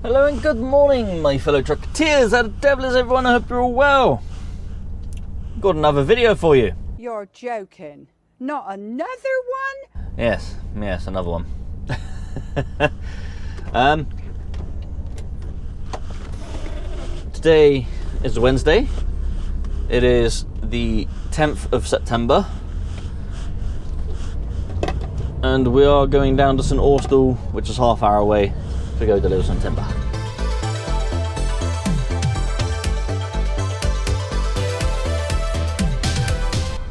Hello and good morning, my fellow trucketeers. How the devil is everyone? I hope you're all well. Got another video for you. You're joking. Not another one? Yes, another one. Today is Wednesday. It is the 10th of September. And we are going down to St Austell, which is half hour away, to go deliver some timber.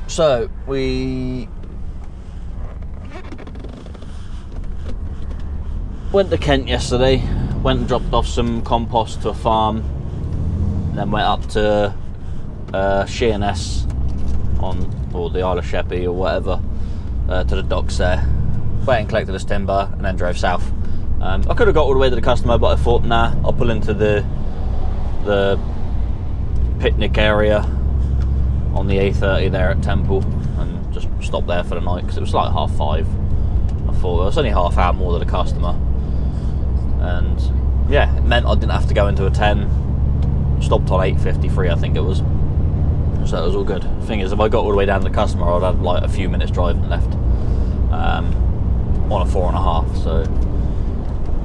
So we went to Kent yesterday, went and dropped off some compost to a farm, and then went up to Sheerness or the Isle of Sheppey or whatever, to the docks there. Went and collected this timber and then drove south. I could have got all the way to the customer, but I thought, nah, I'll pull into the picnic area on the A30 there at Temple and just stop there for the night, because it was like 5:30. I thought it was only half hour more than the customer, and yeah, it meant I didn't have to go into a 10. Stopped on 8:53, I think it was, so it was all good. The thing is, if I got all the way down to the customer, I'd have like a few minutes driving left on a 4.5. So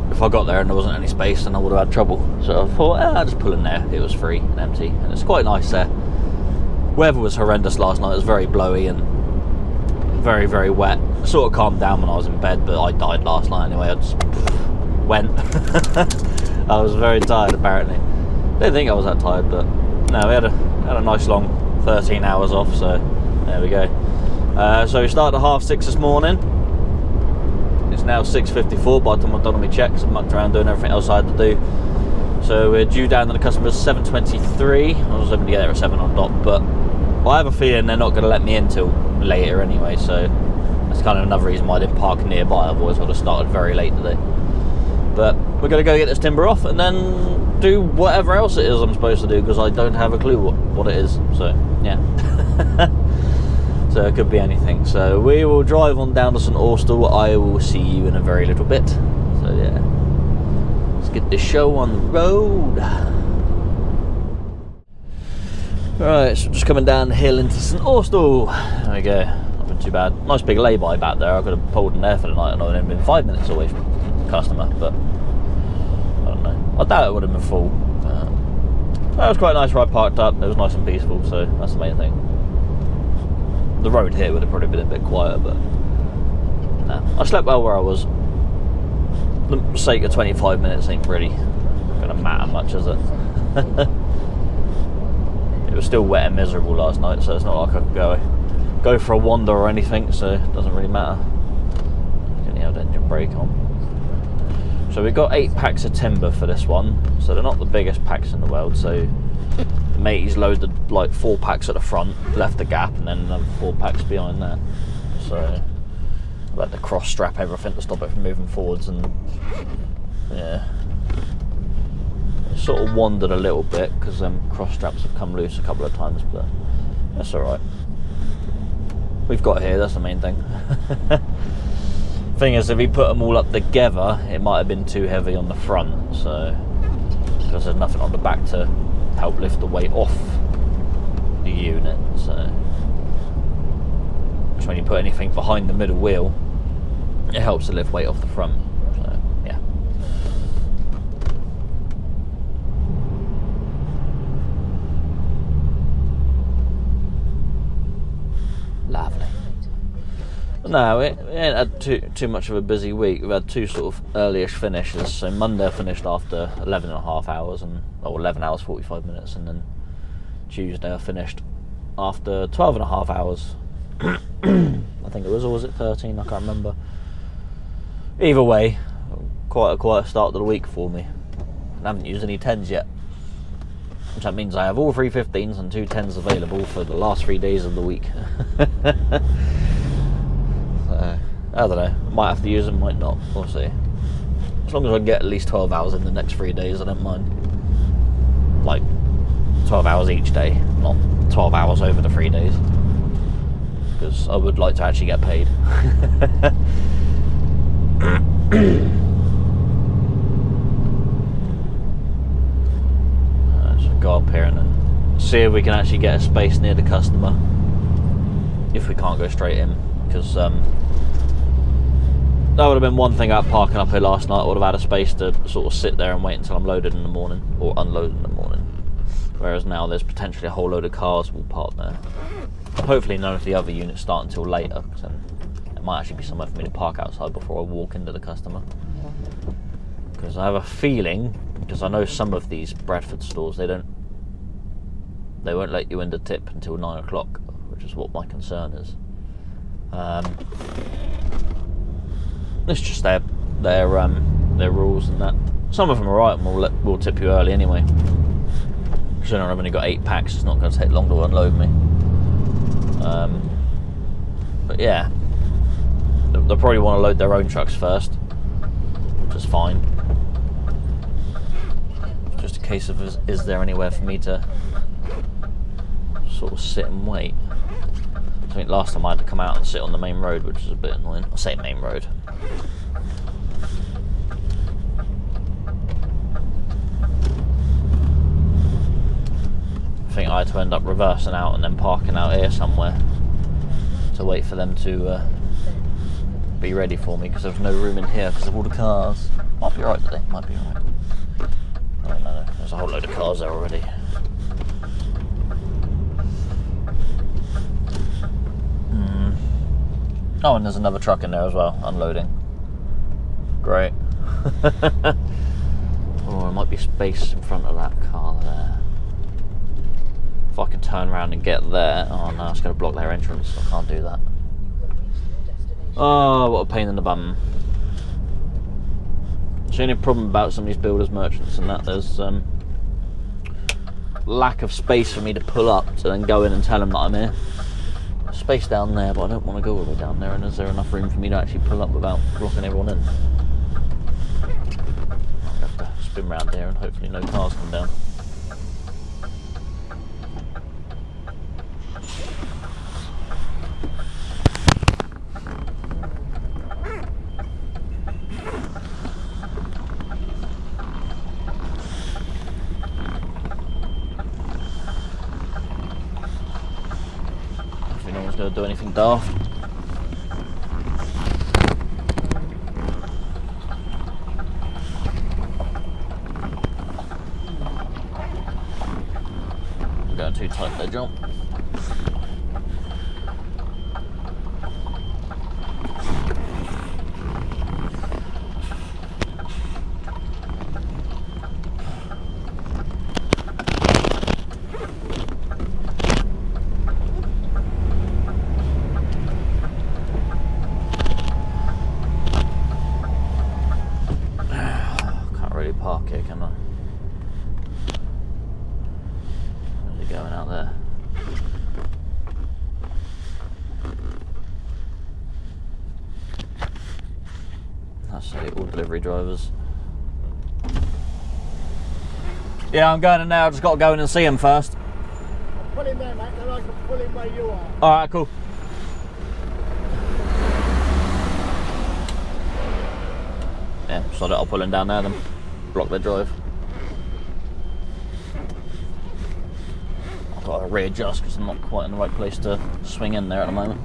if I got there and there wasn't any space, then I would have had trouble. So I thought, I'll just pull in there. It was free and empty, and it's quite nice there. Weather was horrendous last night. It was very blowy and very, very wet. Sort of calmed down when I was in bed, but I died last night anyway. I just went. I was very tired, apparently. Didn't think I was that tired, but no, we had a nice long 13 hours off, so there we go. So we started at 6:30 this morning. It's now 6:54 by the time I've done all my checks and mucked around doing everything else I had to do. So we're due down to the customer's 7:23. I was hoping to get there at 7 on dot, but I have a feeling they're not going to let me in till later anyway, so that's kind of another reason why I didn't park nearby. Otherwise I would have started very late today. But we're going to go get this timber off and then do whatever else it is I'm supposed to do, because I don't have a clue what it is. So yeah. So it could be anything. So we will drive on down to St Austell. I will see you in a very little bit. So yeah, let's get this show on the road. Right, so just coming down the hill into St Austell. There we go. Not been too bad. Nice big lay-by back there. I could have pulled in there for the night and I'd have been 5 minutes away from the customer, but I don't know. I doubt it would have been full. That was quite nice where I parked up. It was nice and peaceful, so that's the main thing. The road here would have probably been a bit quieter, but nah. I slept well where I was. The sake of 25 minutes ain't really gonna matter much, is it? It was still wet and miserable last night, so it's not like I could go for a wander or anything, so it doesn't really matter. Getting the old engine brake on. So we've got 8 packs of timber for this one, so they're not the biggest packs in the world. So the mateys loaded like 4 packs at the front, left a gap, and then another 4 packs behind that. So I had to cross strap everything to stop it from moving forwards, and yeah, it sort of wandered a little bit because cross straps have come loose a couple of times, but that's all right. We've got here, that's the main thing. Thing is, if he put them all up together, it might have been too heavy on the front, so because there's nothing on the back to help lift the weight off the unit. So because when you put anything behind the middle wheel, it helps to lift weight off the front. So yeah. Lovely. No, we ain't had too much of a busy week. We've had 2 sort of early-ish finishes. So Monday I finished after 11.5 hours, or 11 hours 45 minutes, and then Tuesday I finished after 12.5 hours. I think it was, or was it 13? I can't remember. Either way, quite a quiet start to the week for me. I haven't used any 10s yet, which that means I have all 3 15s and 2 10s available for the last 3 days of the week. I don't know, might have to use them, might not, we'll see. As long as I can get at least 12 hours in the next 3 days, I don't mind. Like 12 hours each day, not 12 hours over the 3 days, because I would like to actually get paid. stop here and then see if we can actually get a space near the customer. If we can't go straight in, because that would have been one thing about parking up here last night. I would have had a space to sort of sit there and wait until I'm loaded in the morning, or unloaded in the morning. Whereas now there's potentially a whole load of cars will park there. Hopefully none of the other units start until later, because then it might actually be somewhere for me to park outside before I walk into the customer. Because I have a feeling, because I know some of these Bradford stores, they won't let you in the tip until 9 o'clock, which is what my concern is. It's just their rules and that. Some of them are right, and we'll tip you early anyway. Considering I've only got 8 packs, it's not going to take long to unload me. But yeah, they'll probably want to load their own trucks first, which is fine. It's just a case of is there anywhere for me to sort of sit and wait. I think last time I had to come out and sit on the main road, which is a bit annoying. I say main road. I think I had to end up reversing out and then parking out here somewhere to wait for them to be ready for me, because there was no room in here because of all the cars. Might be alright today, might be alright. Oh no, there's a whole load of cars there already. Oh, and there's another truck in there as well, unloading. Great. Oh, there might be space in front of that car there. If I can turn around and get there. Oh no, it's going to block their entrance. I can't do that. Oh, what a pain in the bum. It's the only problem about some of these builders, merchants and that, there's lack of space for me to pull up to then go in and tell them that I'm here. There's space down there, but I don't want to go all the way down there, and is there enough room for me to actually pull up without blocking everyone in? I'll have to spin round here and hopefully no cars come down. No one's going to do anything daft. I'm going too tight there, John. Park here, can I? Where's he going out there? That's all delivery drivers. Yeah, I'm going in now. I've just got to go in and see him first. Pull him there, mate, then I can pull him where you are. Alright, cool. Yeah, so I'll pull him down there then. Block their drive. I've got to readjust because I'm not quite in the right place to swing in there at the moment.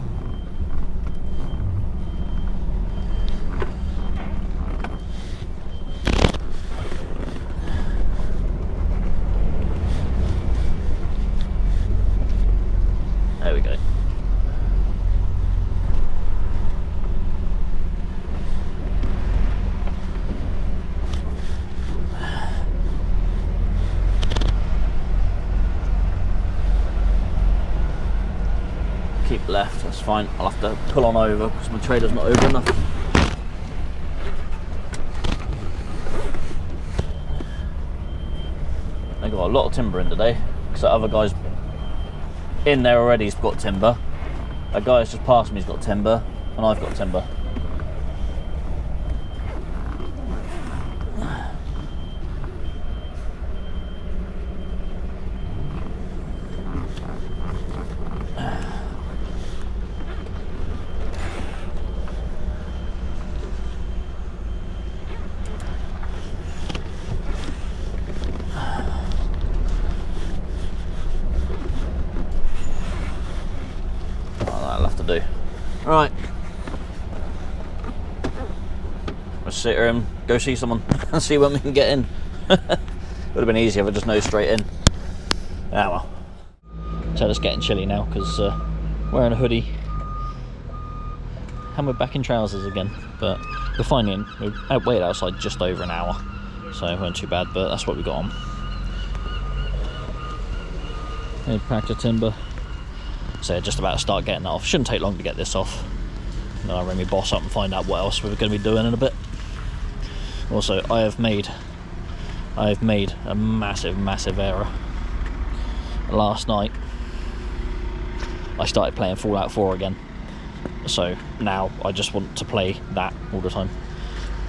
There we go. Keep left, that's fine. I'll have to pull on over because my trailer's not over enough. They got a lot of timber in today because that other guy's in there already. He's got timber. That guy's just passed me, he's got timber, and I've got timber. Right. Let's sit here and go see someone and see when we can get in. Would have been easier if I just nosed straight in. Ah well. So it's getting chilly now because wearing a hoodie and we're back in trousers again. But we're fine in. We waited outside just over an hour, so it weren't too bad. But that's what we got on. Hey, packed of timber. So just about to start getting that off. Shouldn't take long to get this off. And then I'll ring my boss up and find out what else we're going to be doing in a bit. Also, I have made a massive error. Last night I started playing Fallout 4 again, so now I just want to play that all the time.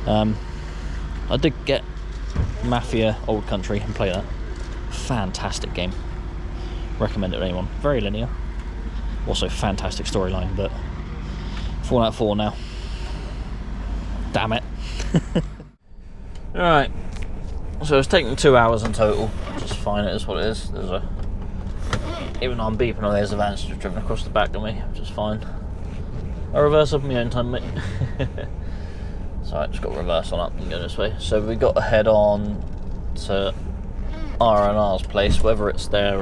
I did get Mafia Old Country and play that. Fantastic game. Recommend it to anyone. Very linear. Also fantastic storyline, but Fallout 4 now. Damn it. Alright. So it's taken 2 hours in total. Just fine, it is what it is. There's a... Even though I'm beeping on, there's a van just driven across the back of me, which is fine. I reverse up in my own time, mate. So I just got reverse on up and go this way. So we got to head on to R&R's place, whether it's their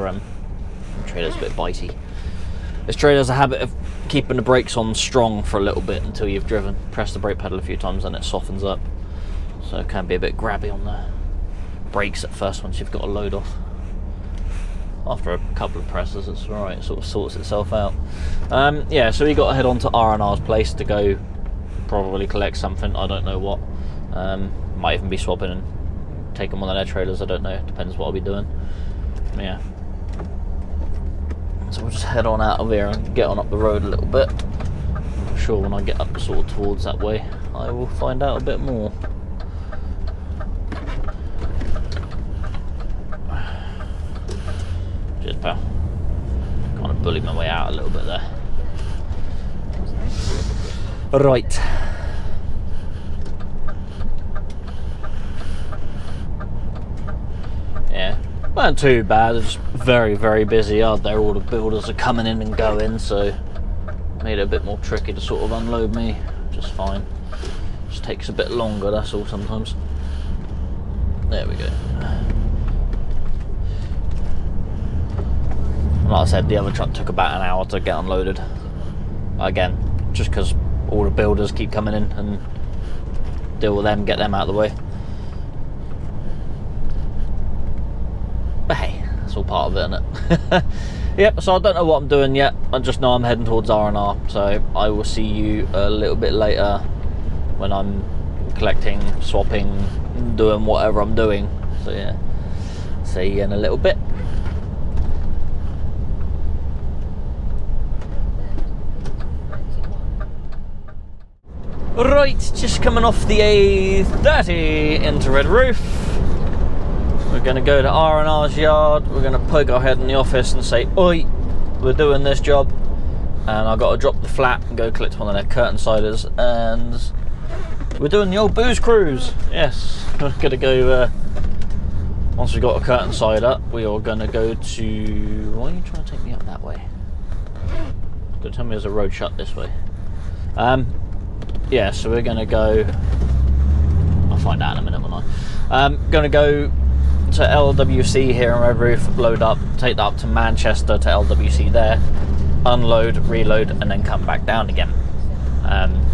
trailer's a bit bitey. This trailer has a habit of keeping the brakes on strong for a little bit until you've driven. Press the brake pedal a few times and it softens up. So it can be a bit grabby on the brakes at first once you've got a load off. After a couple of presses, it's alright, it sort of sorts itself out. Yeah, so we got to head on to R&R's place to go probably collect something, I don't know what. Might even be swapping and taking one of their trailers, I don't know, depends what I'll be doing. Yeah. So we'll just head on out of here and get on up the road a little bit. I'm sure when I get up sort of towards that way, I will find out a bit more. Cheers, pal. Kind of bullied my way out a little bit there. Right. Yeah, weren't too bad. It's very, very busy out there. All the builders are coming in and going, so made it a bit more tricky to sort of unload me. Just fine. Just takes a bit longer, that's all sometimes. There we go. Like I said, the other truck took about an hour to get unloaded. Again, just because all the builders keep coming in and deal with them, get them out of the way. But hey, that's all part of it, isn't it? Yep, so I don't know what I'm doing yet. I just know I'm heading towards R&R. So I will see you a little bit later when I'm collecting, swapping, doing whatever I'm doing. So yeah, see you in a little bit. Right, just coming off the A30 into Red Roof. We're going to go to R&R's yard. We're going to poke our head in the office and say, "Oi, we're doing this job." And I've got to drop the flat and go collect one of their curtain siders. And we're doing the old booze cruise. Yes, we're going to go, once we've got a curtain side up, we are going to go to... Why are you trying to take me up that way? Don't tell me there's a road shut this way. Yeah, so we're going to go... I'll find out in a minute, won't I? Going to go to LWC here in Red Roof, load up, take that up to Manchester to LWC there, unload, reload, and then come back down again.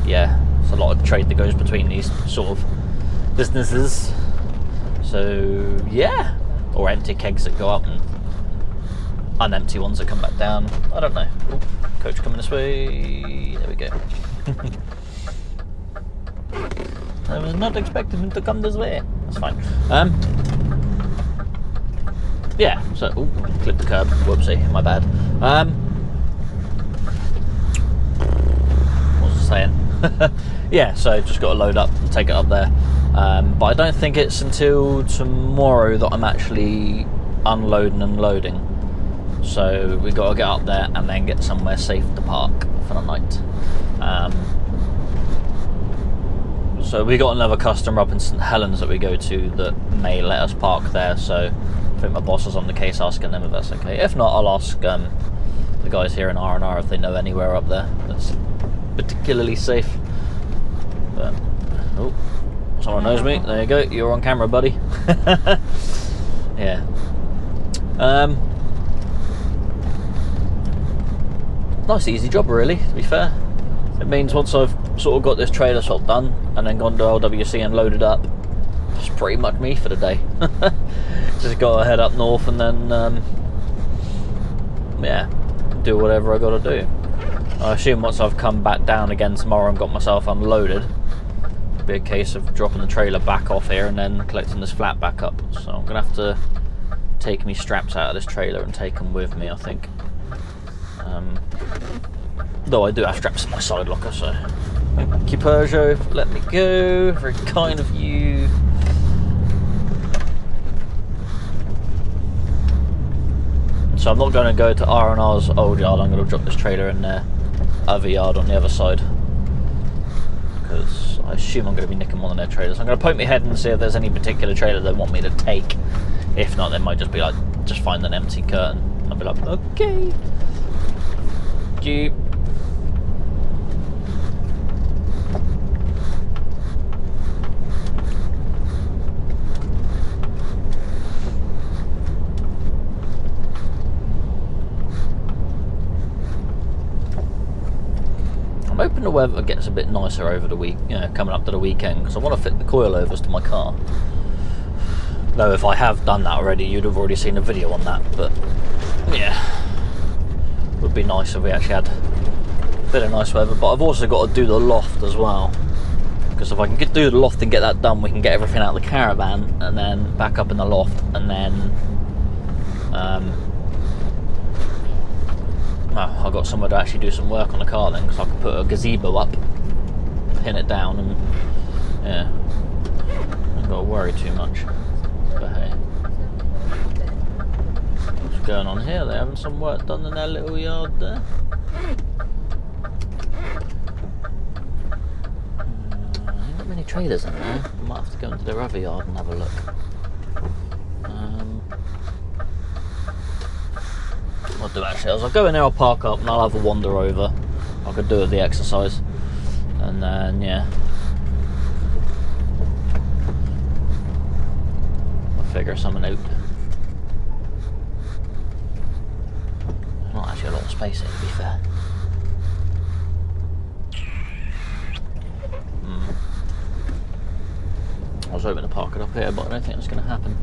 Yeah, it's a lot of trade that goes between these sort of businesses. So, yeah. Or empty kegs that go up and unempty ones that come back down. I don't know. Ooh, coach coming this way. There we go. I was not expecting him to come this way. That's fine. Yeah, so, ooh, clip the curb. Whoopsie, my bad. What was I saying? Yeah, so just got to load up and take it up there. But I don't think it's until tomorrow that I'm actually unloading and loading. So we got to get up there and then get somewhere safe to park for the night. So we got another customer up in St Helens that we go to that may let us park there. So I think my boss is on the case asking them if that's okay. If not, I'll ask the guys here in R&R if they know anywhere up there that's particularly safe. But, oh, someone knows me. There you go. You're on camera, buddy. Yeah. Nice easy job, really, to be fair. It means once I've sort of got this trailer swap done and then gone to LWC and loaded up, it's pretty much me for the day. Just gotta head up north and then yeah, do whatever I gotta do. I assume once I've come back down again tomorrow and got myself unloaded, it'll be a case of dropping the trailer back off here and then collecting this flat back up. So I'm gonna have to take me straps out of this trailer and take them with me, I think. Though I do have straps in my side locker, so thank you, Peugeot, for letting me go. Very kind of you. So I'm not going to go to R&R's old yard. I'm going to drop this trailer in their other yard on the other side, because I assume I'm going to be nicking one of their trailers. I'm going to poke my head and see if there's any particular trailer they want me to take. If not, they might just be like, just find an empty curtain. I'll be like, okay. Thank you. I'm hoping the weather gets a bit nicer over the week, coming up to the weekend, because I want to fit the coilovers to my car. Though if I have done that already, you'd have already seen a video on that. But yeah, it would be nice if we actually had a bit of nice weather. But I've also got to do the loft as well, because if I can do the loft and get that done, we can get everything out of the caravan and then back up in the loft, and then well, I've got somewhere to actually do some work on the car then, because I can put a gazebo up, pin it down, and yeah, I haven't got to worry too much. But hey, what's going on here? They're having some work done in their little yard there. Ain't got many trailers in there. I might have to go into their other yard and have a look. What I'll do actually is I'll go in there, I'll park up, and I'll have a wander over. I could do the exercise, and then yeah, I'll figure something out. There's not actually a lot of space here, to be fair. I was hoping to park it up here, but I don't think that's going to happen.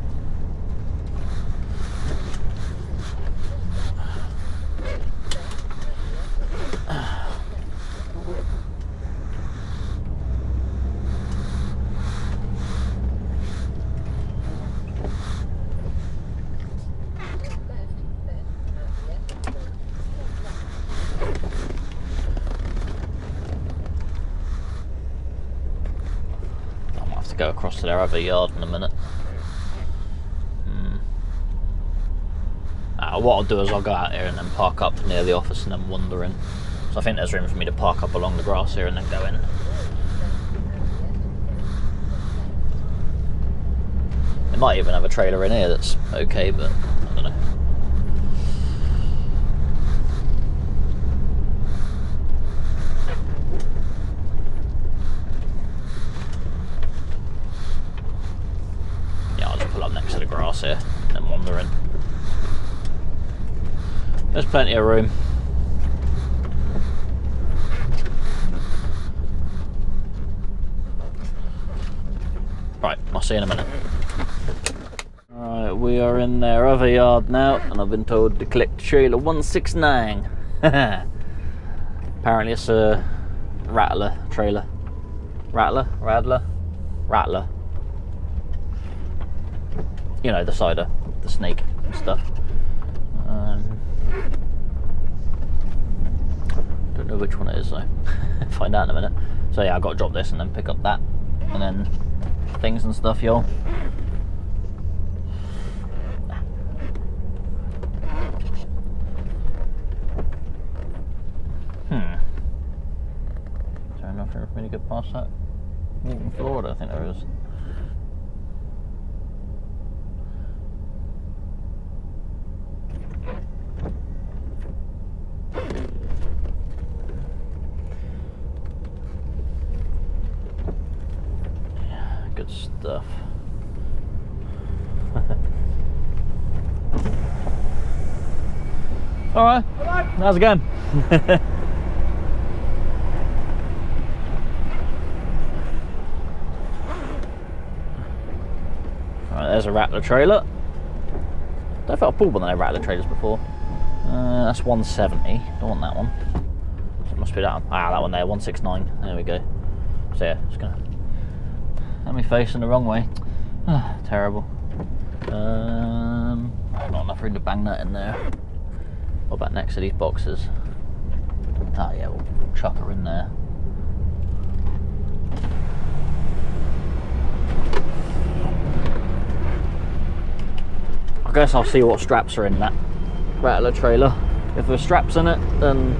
Go across to their other yard in a minute. What I'll do is I'll go out here and then park up near the office and then wander in. So I think there's room for me to park up along the grass here and then go in. They might even have a trailer in here that's okay, but I don't know. Here and then wander in. There's plenty of room. Right, I'll see you in a minute. Alright, we are in their other yard now, and I've been told to collect trailer 169. Apparently it's a rattler trailer. Rattler. You know, the cider, the snake and stuff. Don't know which one it is though. Find out in a minute. So yeah, I've got to drop this and then pick up that, and then things and stuff, y'all. Is there enough for me to get past that walking forward? I think there is. stuff. Alright, how's it going? Alright, there's a Rattler trailer. I don't think I've pulled one of their Rattler trailers before. That's 170, don't want that one. So it must be that one. Ah, that one there, 169, there we go. So yeah, just gonna have me facing the wrong way. Terrible. Not enough room to bang that in there. What about next to these boxes? Oh yeah, we'll chuck her in there. I guess I'll see what straps are in that Rattler trailer. If there's straps in it, then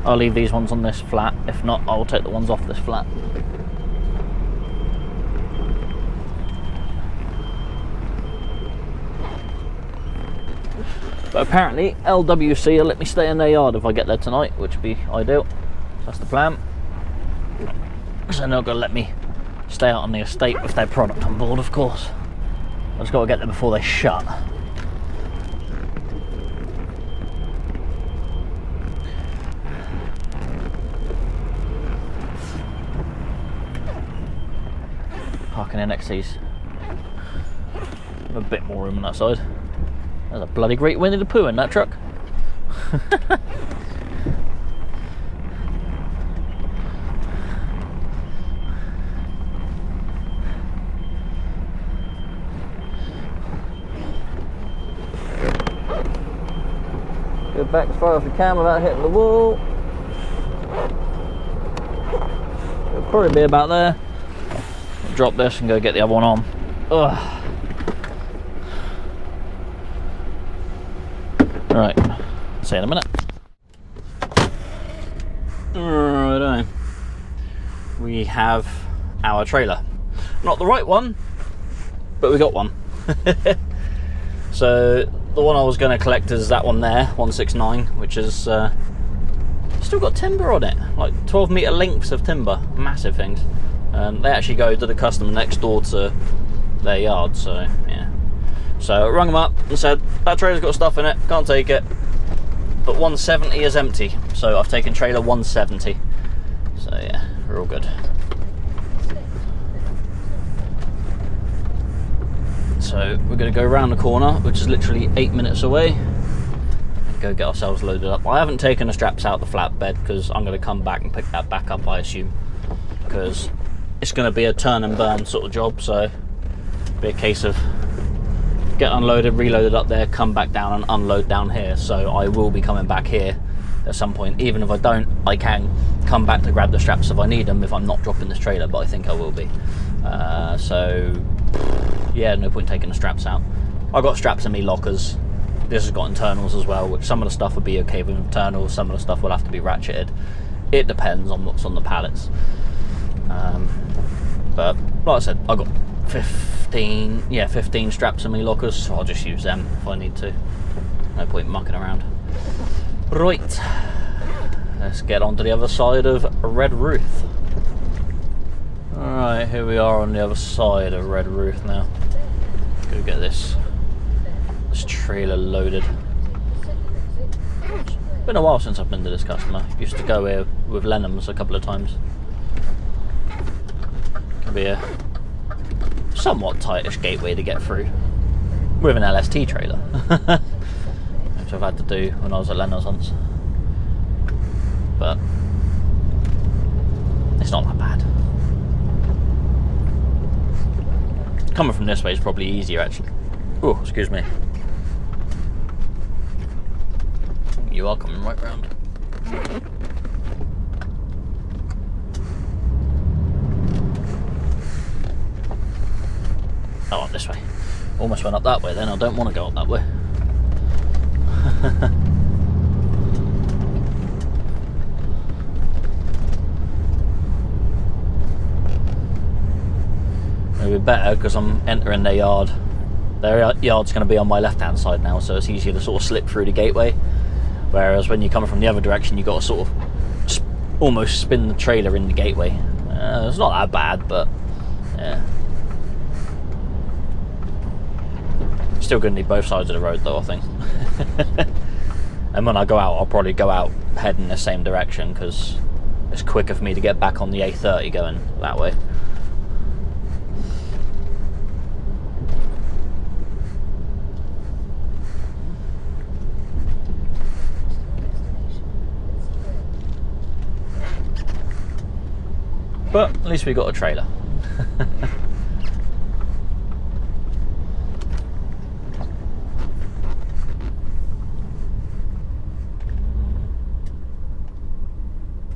I'll leave these ones on this flat. If not, I'll take the ones off this flat. But apparently LWC will let me stay in their yard if I get there tonight, which would be ideal. That's the plan. So they're not going to let me stay out on the estate with their product on board, of course. I just got to get there before they shut. Parking in next to these. A bit more room on that side. There's a bloody great Winnie the Pooh in that truck. Go back as far as we can without hitting the wall. It'll probably be about there. I'll drop this and go get the other one on. Ugh. Right, see you in a minute. Righto. We have our trailer. Not the right one, but we got one. So the one I was going to collect is that one there, 169, which is still got timber on it, like 12-metre lengths of timber, massive things. They actually go to the customer next door to their yard, so yeah. So I rung them up and said, that trailer's got stuff in it, can't take it. But 170 is empty, so I've taken trailer 170. So yeah, we're all good. So we're going to go around the corner, which is literally 8 minutes away, and go get ourselves loaded up. I haven't taken the straps out the flatbed because I'm going to come back and pick that back up, I assume, because it's going to be a turn and burn sort of job. So it'll be a case of get unloaded, reloaded up there, come back down and unload down here. So I will be coming back here at some point. Even if I don't, I can come back to grab the straps if I need them, if I'm not dropping this trailer, but I think I will be. So yeah, no point taking the straps out. I've got straps in me lockers. This has got internals as well, which some of the stuff will be okay with internals, some of the stuff will have to be ratcheted. It depends on what's on the pallets. But like I said, I've got 15 straps in me lockers, so I'll just use them if I need to. No point mucking around. Right, let's get on to the other side of Red Ruth. Alright, here we are on the other side of Red Ruth now. Go get this trailer loaded. It's been a while since I've been to this customer. Used to go here with Lenham's a couple of times. Can be a somewhat tightish gateway to get through with an LST trailer, which I've had to do when I was at Lenham's once. But it's not that bad. Coming from this way is probably easier actually. Oh, excuse me. You are coming right round. Oh, up this way. Almost went up that way then. I don't want to go up that way. Maybe better because I'm entering their yard. Their yard's going to be on my left hand side now, so it's easier to sort of slip through the gateway. Whereas when you come from the other direction, you've got to sort of almost spin the trailer in the gateway. It's not that bad, but yeah. Still going to need both sides of the road though, I think. And when I go out, I'll probably go out heading the same direction because it's quicker for me to get back on the A30 going that way. But at least we got a trailer.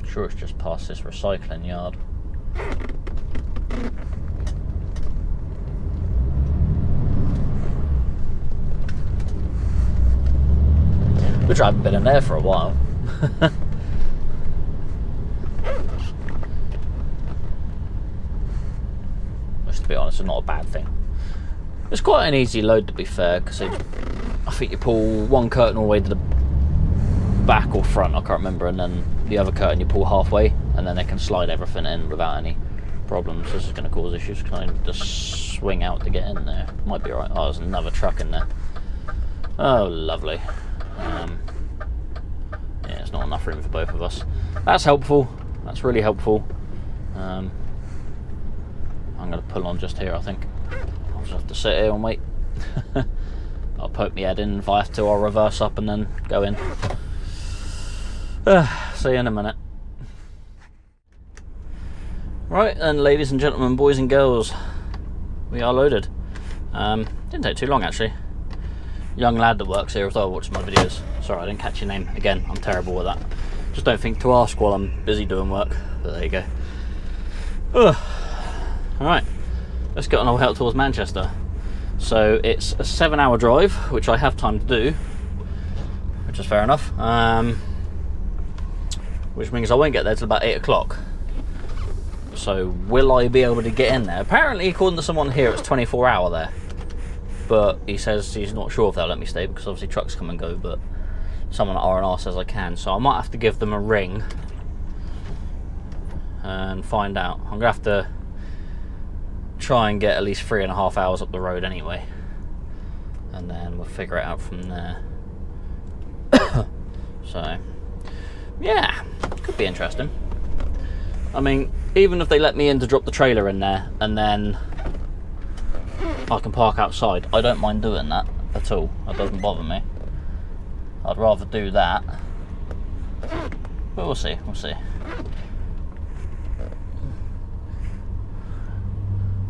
Sure, it's just past this recycling yard. Which I haven't been in there for a while. Which, to be honest, is not a bad thing. It's quite an easy load, to be fair, because I think you pull one curtain all the way to the back or front, I can't remember, and then the other curtain you pull halfway, and then they can slide everything in without any problems. This is going to cause issues. Can I just swing out to get in there? Might be alright. Oh, there's another truck in there. Oh, lovely. Yeah, it's not enough room for both of us. That's helpful. That's really helpful. I'm going to pull on just here, I think. I'll just have to sit here and wait. I'll poke my head in. If I have to, I'll reverse up and then go in. See you in a minute. Right, and ladies and gentlemen, boys and girls, we are loaded. Didn't take too long, actually. Young lad that works here as well watches my videos. Sorry, I didn't catch your name. Again, I'm terrible with that. Just don't think to ask while I'm busy doing work. But there you go. Alright, let's get on our way out towards Manchester. So it's a 7-hour drive, which I have time to do, which is fair enough. Which means I won't get there till about 8 o'clock. So will I be able to get in there? Apparently, according to someone here, it's 24-hour there. But he says he's not sure if they'll let me stay because obviously trucks come and go, but someone at R&R says I can. So I might have to give them a ring and find out. I'm going to have to try and get at least 3.5 hours up the road anyway. And then we'll figure it out from there. So, yeah, could be interesting. I mean, even if they let me in to drop the trailer in there and then I can park outside, I don't mind doing that at all. That doesn't bother me. I'd rather do that. But we'll see, we'll see.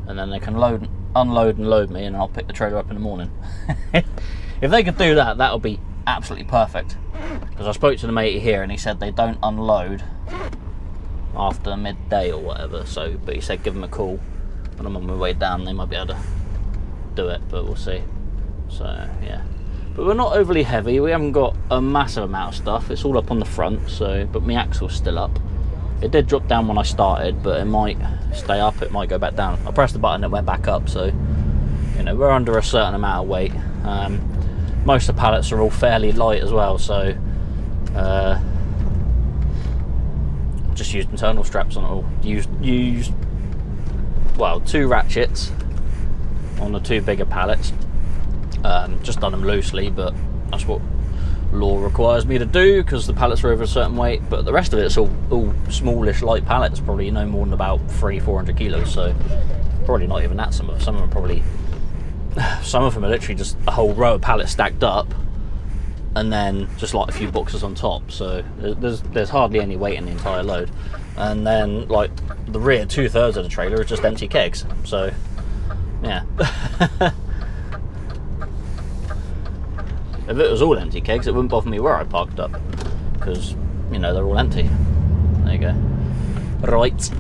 And then they can unload and load me and I'll pick the trailer up in the morning. If they could do that, that would be absolutely perfect. Because I spoke to the mate here and he said they don't unload after midday or whatever. So, but he said give them a call when I'm on my way down, they might be able to do it, but we'll see. So yeah, but we're not overly heavy. We haven't got a massive amount of stuff. It's all up on the front, so, but my axle's still up. It did drop down when I started, but it might stay up, it might go back down. I pressed the button, it went back up, so you know, we're under a certain amount of weight. Most of the pallets are all fairly light as well, so just used internal straps on it all. Used well, 2 ratchets on the 2 bigger pallets. Just done them loosely, but that's what law requires me to do because the pallets are over a certain weight. But the rest of it's all smallish light pallets, probably no more than about 300-400 kilos, so probably not even that. Some of them are probably, some of them are literally just a whole row of pallets stacked up and then just like a few boxes on top, so there's hardly any weight in the entire load. And then like the rear 2/3 of the trailer is just empty kegs, so yeah. If it was all empty kegs, it wouldn't bother me where I parked up, because, you know, they're all empty. There you go. Right.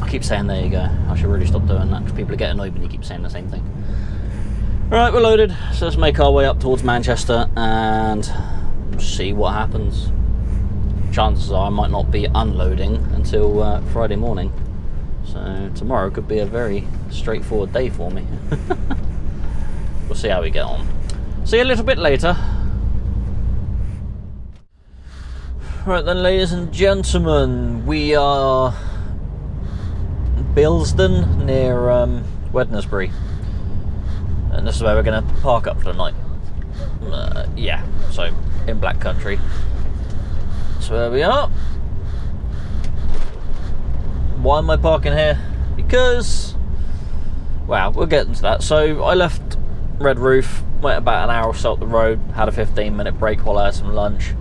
I keep saying there you go. I should really stop doing that, because people get annoyed when you keep saying the same thing. Right, we're loaded, so let's make our way up towards Manchester and see what happens. Chances are I might not be unloading until Friday morning. So tomorrow could be a very straightforward day for me. We'll see how we get on. See you a little bit later. Right then, ladies and gentlemen, we are Bilston near Wednesbury. and this is where we're going to park up for the night. Yeah, so in Black Country. So where we are. Why am I parking here? Because, well, we'll get into that. So I left Red Roof, went about an hour or so up the road, had a 15-minute break while I had some lunch.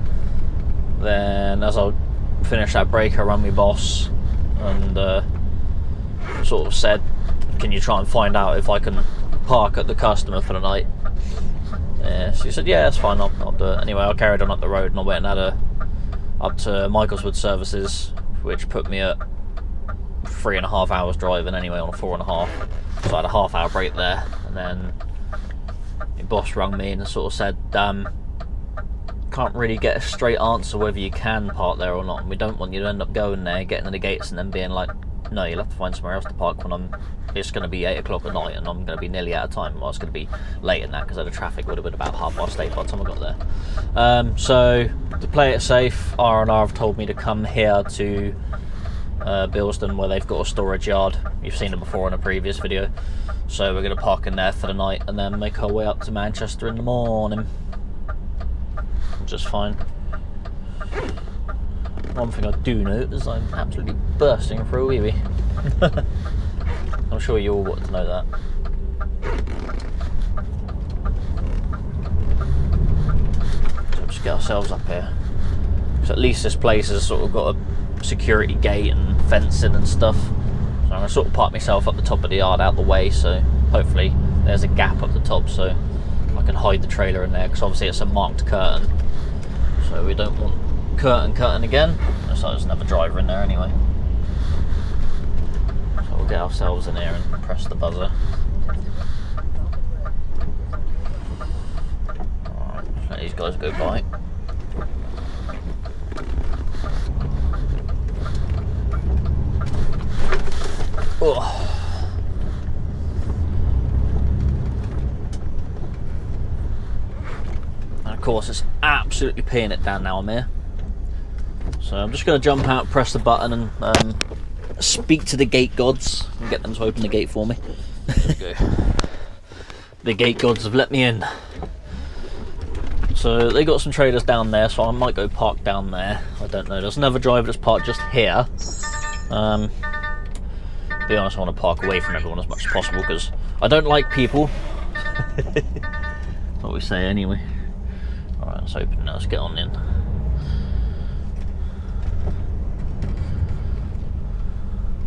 Then as I finished that break, I rang my boss and sort of said, can you try and find out if I can park at the customer for the night? She said, yeah, that's fine, I'll do it. Anyway, I carried on up the road and I went and had up to Michaelswood Services, which put me at 3.5 hours driving anyway on a 4.5. So I had a half-hour break there, and then my boss rang me and sort of said, can't really get a straight answer whether you can park there or not. We don't want you to end up going there, getting to the gates and then being like, no, you'll have to find somewhere else to park when it's going to be 8 o'clock at night and I'm going to be nearly out of time. Well, it's going to be late in that because the traffic would have been about 8:30 by the time I got there. So to play it safe, R&R have told me to come here to Bilston, where they've got a storage yard. You've seen it before in a previous video. So we're going to park in there for the night and then make our way up to Manchester in the morning. Just fine. One thing I do note is I'm absolutely bursting for a wee-wee. I'm sure you all want to know that. So just get ourselves up here. So at least this place has sort of got a security gate and fencing and stuff. So I'm going to sort of park myself up the top of the yard out the way, so hopefully there's a gap up the top so I can hide the trailer in there, because obviously it's a marked curtain. So we don't want curtain again. So there's another driver in there anyway. So we'll get ourselves in here and press the buzzer. Alright, let these guys go by. Oh. And of course it's absolutely peeing it down now I'm here. So I'm just going to jump out, press the button and speak to the gate gods and get them to open the gate for me. There we go. The gate gods have let me in. So they got some trailers down there, so I might go park down there. I don't know. There's another driver that's parked just here. To be honest, I want to park away from everyone as much as possible because I don't like people. What we say anyway. Alright, let's open now. Let's get on in.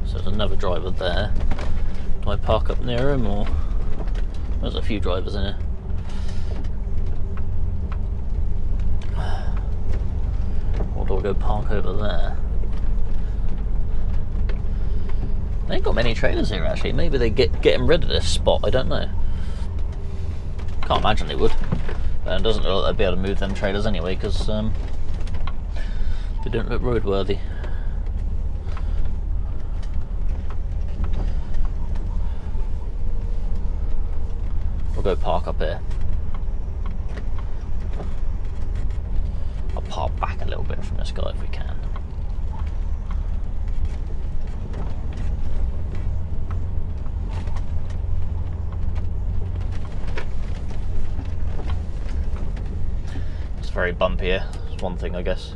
So there's another driver there. Do I park up near him, or there's a few drivers in here? Or do I go park over there? They ain't got many trailers here actually. Maybe they're getting rid of this spot, I don't know. Can't imagine they would. But it doesn't look like they'd be able to move them trailers anyway, because they don't look roadworthy. We'll go park up here. I'll park back a little bit from this guy if we can. It's very bumpy here. That's one thing, I guess.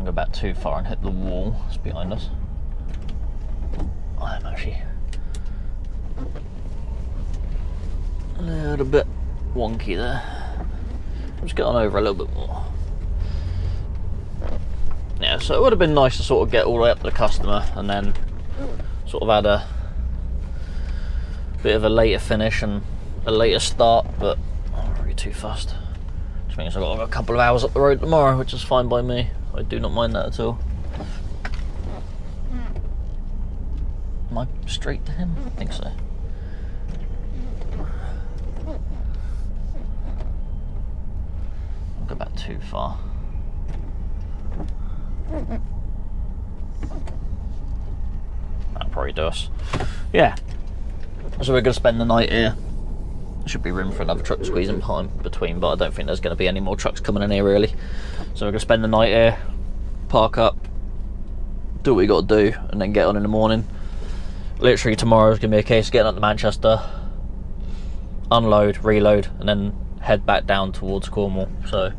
Go back too far and hit the wall that's behind us. I'm actually a little bit wonky there. Just get on over a little bit more. Yeah, so it would have been nice to sort of get all the way up to the customer and then sort of had a bit of a later finish and a later start, but I'm not really too fussed. Which means I've got a couple of hours up the road tomorrow, which is fine by me. I do not mind that at all. Am I straight to him? I think so. I'll go back too far. That'll probably do us. Yeah. So we're going to spend the night here. Should be room for another truck squeezing between, but I don't think there's going to be any more trucks coming in here really. So we're going to spend the night here, park up, do what we got to do, and then get on in the morning. Literally tomorrow's going to be a case of getting up to Manchester, unload, reload, and then head back down towards Cornwall. So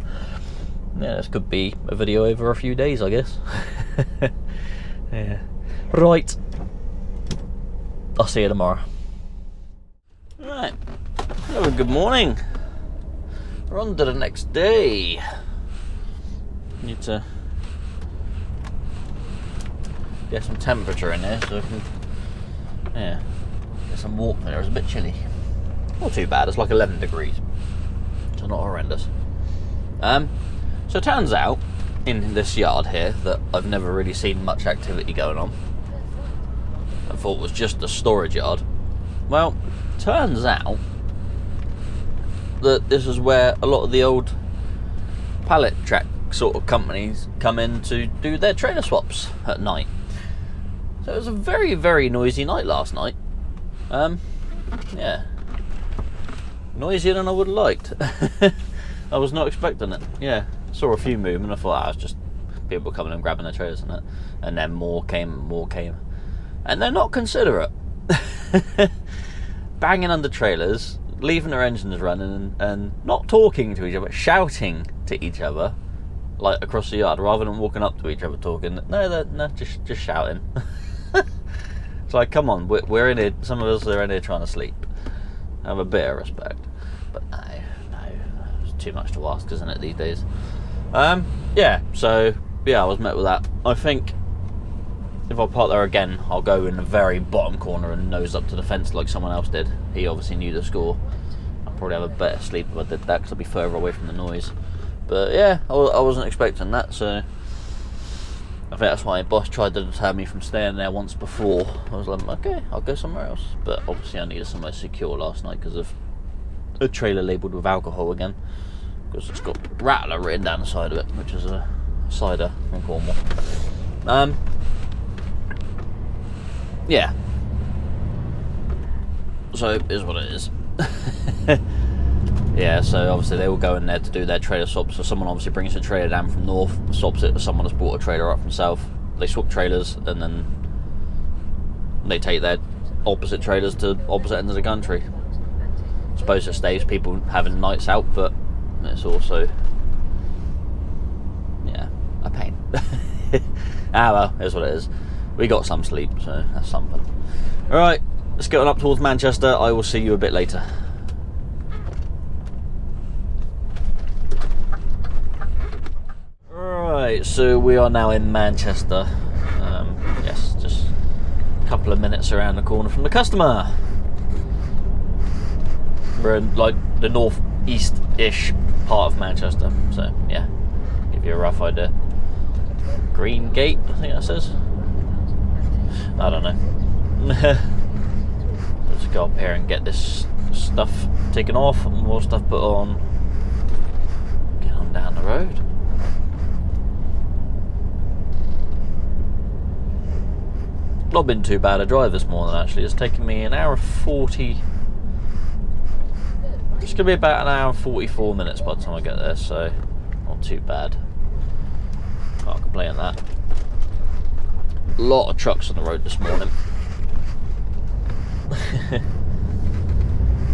yeah, this could be a video over a few days, I guess. Yeah. Right. I'll see you tomorrow. Right. Hello, good morning. We're on to the next day. Need to get some temperature in there so I can, yeah, get some warmth in there. It's a bit chilly. Not too bad, it's like 11 degrees. So not horrendous. So it turns out, in this yard here, that I've never really seen much activity going on. I thought it was just a storage yard. Well, turns out that this is where a lot of the old pallet track sort of companies come in to do their trailer swaps at night. So it was a very, very noisy night last night. Yeah. Noisier than I would have liked. I was not expecting it. Yeah. Saw a few move and I thought, it's just people coming and grabbing their trailers and that. And then more came. And they're not considerate. Banging under trailers, leaving their engines running and not talking to each other, shouting to each other, like across the yard, rather than walking up to each other talking. No, just shouting. It's like, come on, we're in here, some of us are in here trying to sleep. Have a bit of respect. But no, it's too much to ask, isn't it, these days? Yeah, so, yeah, I was met with that. I think if I park there again, I'll go in the very bottom corner and nose up to the fence like someone else did. He obviously knew the score. I'll probably have a better sleep if I did that because I'll be further away from the noise. But yeah, I wasn't expecting that, so I think that's why my boss tried to deter me from staying there once before. I was like, okay, I'll go somewhere else. But obviously I needed somewhere secure last night because of a trailer labelled with alcohol again. Because it's got Rattler written down the side of it, which is a cider from Cornwall. Yeah. So it is what it is. Yeah, so obviously they will go in there to do their trailer swaps. So someone obviously brings a trailer down from north, swaps it to someone that's brought a trailer up from south. They swap trailers and then they take their opposite trailers to opposite ends of the country. I suppose it saves people having nights out, but it's also, yeah, a pain. Well, here's what it is. We got some sleep, so that's something. Alright, let's get on up towards Manchester. I will see you a bit later. Right, so we are now in Manchester. Yes, just a couple of minutes around the corner from the customer. We're in like the north-east-ish part of Manchester, so yeah, give you a rough idea. Green Gate, I think that says. I don't know. Let's go up here and get this stuff taken off and more stuff put on. Get on down the road. Not been too bad a drive this morning actually. It's taken me an hour 40. It's going to be about an hour and 44 minutes by the time I get there, so not too bad. Can't complain on that. A lot of trucks on the road this morning.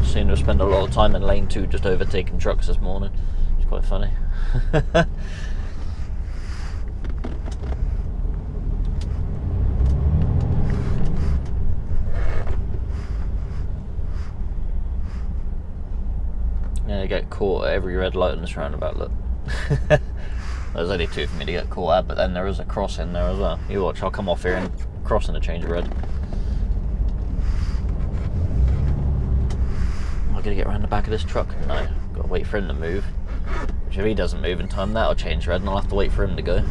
Seem to spend a lot of time in lane 2 just overtaking trucks this morning. It's quite funny. Yeah, I get caught at every red light on this roundabout, look. There's only 2 for me to get caught at, but then there is a crossing there as well. You watch, I'll come off here and cross in a change of red. Am I going to get around the back of this truck? No, got to wait for him to move. Which if he doesn't move in time, that'll change red and I'll have to wait for him to go.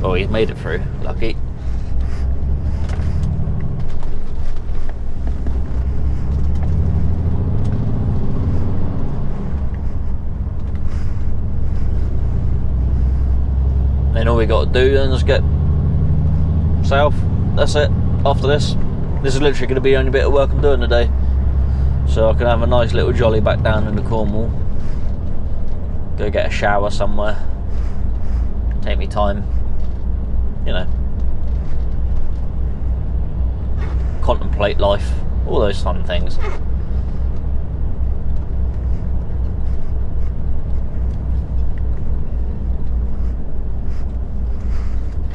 Oh, he's made it through, lucky. Then all we got to do then is get south. That's it. After this is literally going to be the only bit of work I'm doing today. So I can have a nice little jolly back down into Cornwall. Go get a shower somewhere. Take me time. You know. Contemplate life. All those fun things.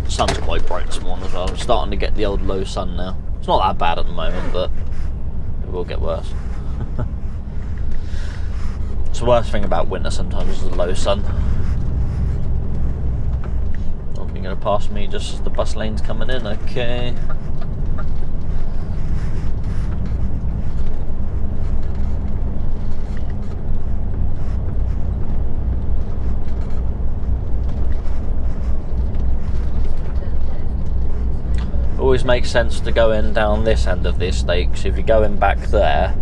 The sun's quite bright this morning as well. I'm starting to get the old low sun now. It's not that bad at the moment, but it will get worse. It's the worst thing about winter sometimes is the low sun. Oh, you're going to pass me just as the bus lane's coming in, okay. Always makes sense to go in down this end of the estate, because if you're going back there,